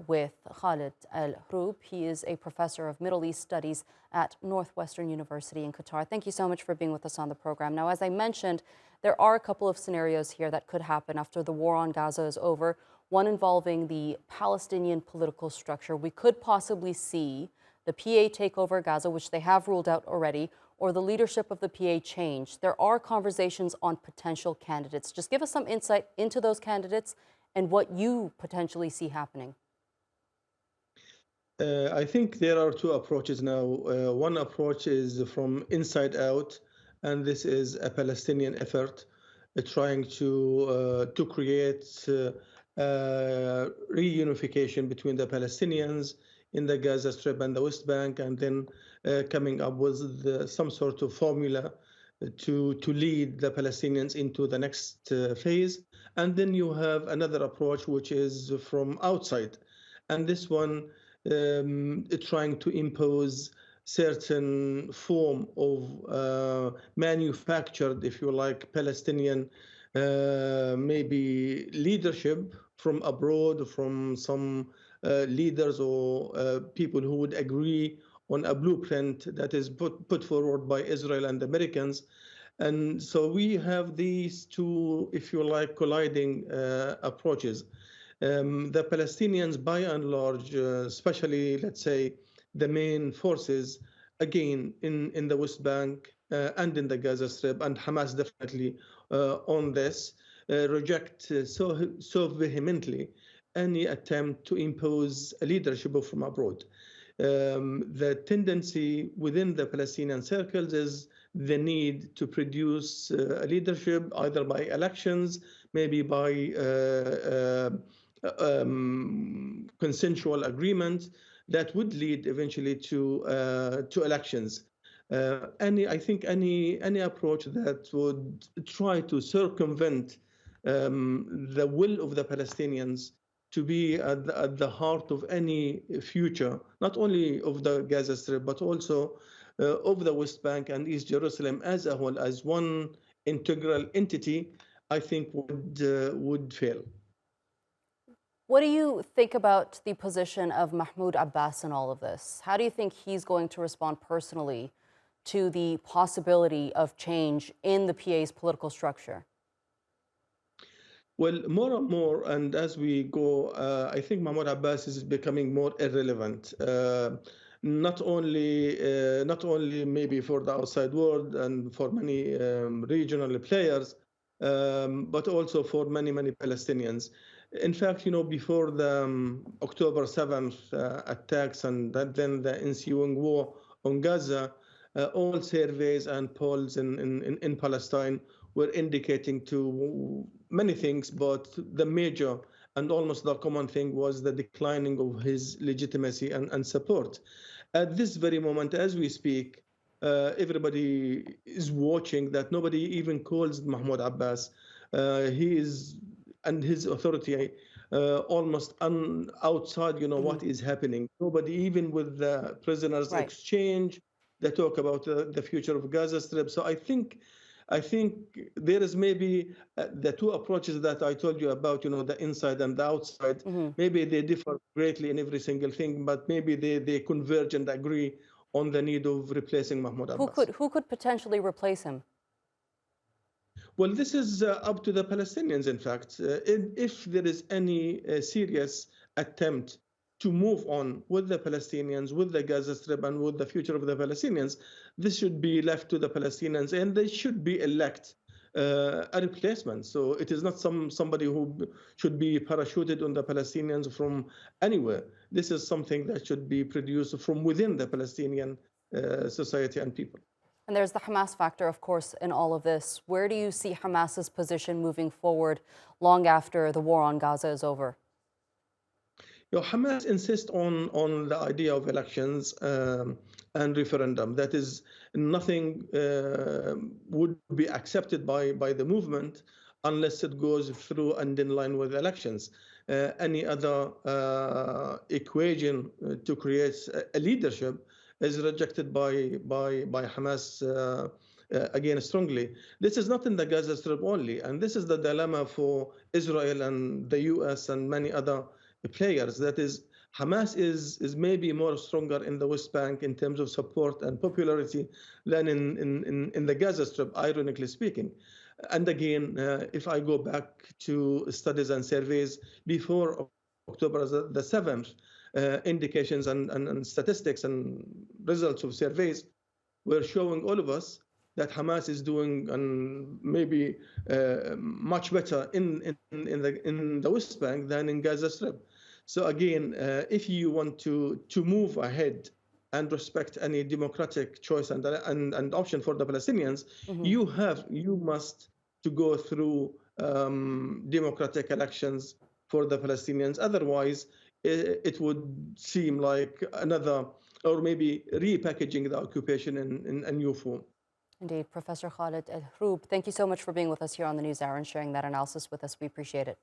with Khaled al-Hroub. He is a professor of Middle East Studies at Northwestern University in Qatar. Thank you so much for being with us on the program. Now, as I mentioned, there are a couple of scenarios here that could happen after the war on Gaza is over, one involving the Palestinian political structure. We could possibly see the PA take over Gaza, which they have ruled out already, or the leadership of the PA change. There are conversations on potential candidates. Just give us some insight into those candidates and what you potentially see happening. I think there are two approaches now. One approach is from inside out, and this is a Palestinian effort trying to create reunification between the Palestinians in the Gaza Strip and the West Bank, and then coming up with some sort of formula to lead the Palestinians into the next phase. And then you have another approach, which is from outside. And this one trying to impose certain form of manufactured, if you like, Palestinian maybe leadership from abroad, from some leaders or people who would agree on a blueprint that is put forward by Israel and the Americans. And so we have these two, if you like, colliding approaches. The Palestinians, by and large, especially, let's say, the main forces, again, in the West Bank and in the Gaza Strip, and Hamas definitely on this, reject so vehemently any attempt to impose a leadership from abroad. The tendency within the Palestinian circles is the need to produce a leadership either by elections, maybe by consensual agreement that would lead eventually to elections. I think any approach that would try to circumvent the will of the Palestinians to be at the heart of any future, not only of the Gaza Strip, but also of the West Bank and East Jerusalem as a whole, as one integral entity, I think would fail. What do you think about the position of Mahmoud Abbas in all of this? How do you think he's going to respond personally to the possibility of change in the PA's political structure? Well, more and more, and as we go, I think Mahmoud Abbas is becoming more irrelevant. Not only maybe for the outside world and for many regional players, but also for many Palestinians. In fact, before the October 7th attacks and then the ensuing war on Gaza, all surveys and polls in Palestine were indicating to many things, but the major and almost the common thing was the declining of his legitimacy and support. At this very moment, as we speak, everybody is watching that nobody even calls Mahmoud Abbas. He is, and his authority almost outside, what is happening. Nobody, even with the prisoners exchange, they talk about the future of Gaza Strip. So I think there is maybe the two approaches that I told you about, the inside and the outside. Maybe they differ greatly in every single thing, but maybe they converge and agree on the need of replacing Mahmoud Abbas. Who could potentially replace him? Well, this is up to the Palestinians, in fact. If there is any serious attempt to move on with the Palestinians, with the Gaza Strip, and with the future of the Palestinians, this should be left to the Palestinians, and they should be elect a replacement. So it is not somebody who should be parachuted on the Palestinians from anywhere. This is something that should be produced from within the Palestinian society and people. And there's the Hamas factor, of course, in all of this. Where do you see Hamas's position moving forward long after the war on Gaza is over? Hamas insists on the idea of elections and referendum. That is, nothing would be accepted by the movement unless it goes through and in line with elections. Any other equation to create a leadership is rejected by Hamas again strongly. This is not in the Gaza Strip only, and this is the dilemma for Israel and the US and many other players. That is, Hamas is maybe more stronger in the West Bank in terms of support and popularity than in the Gaza Strip, ironically speaking. And again, if I go back to studies and surveys before October the 7th, indications and statistics and results of surveys were showing all of us that Hamas is doing maybe much better in the West Bank than in Gaza Strip. So again, if you want to move ahead and respect any democratic choice and option for the Palestinians, you must to go through democratic elections for the Palestinians. Otherwise, it would seem like another, or maybe repackaging the occupation in a new form. Indeed, Professor Khaled al-Hroub, thank you so much for being with us here on the NewsHour and sharing that analysis with us. We appreciate it.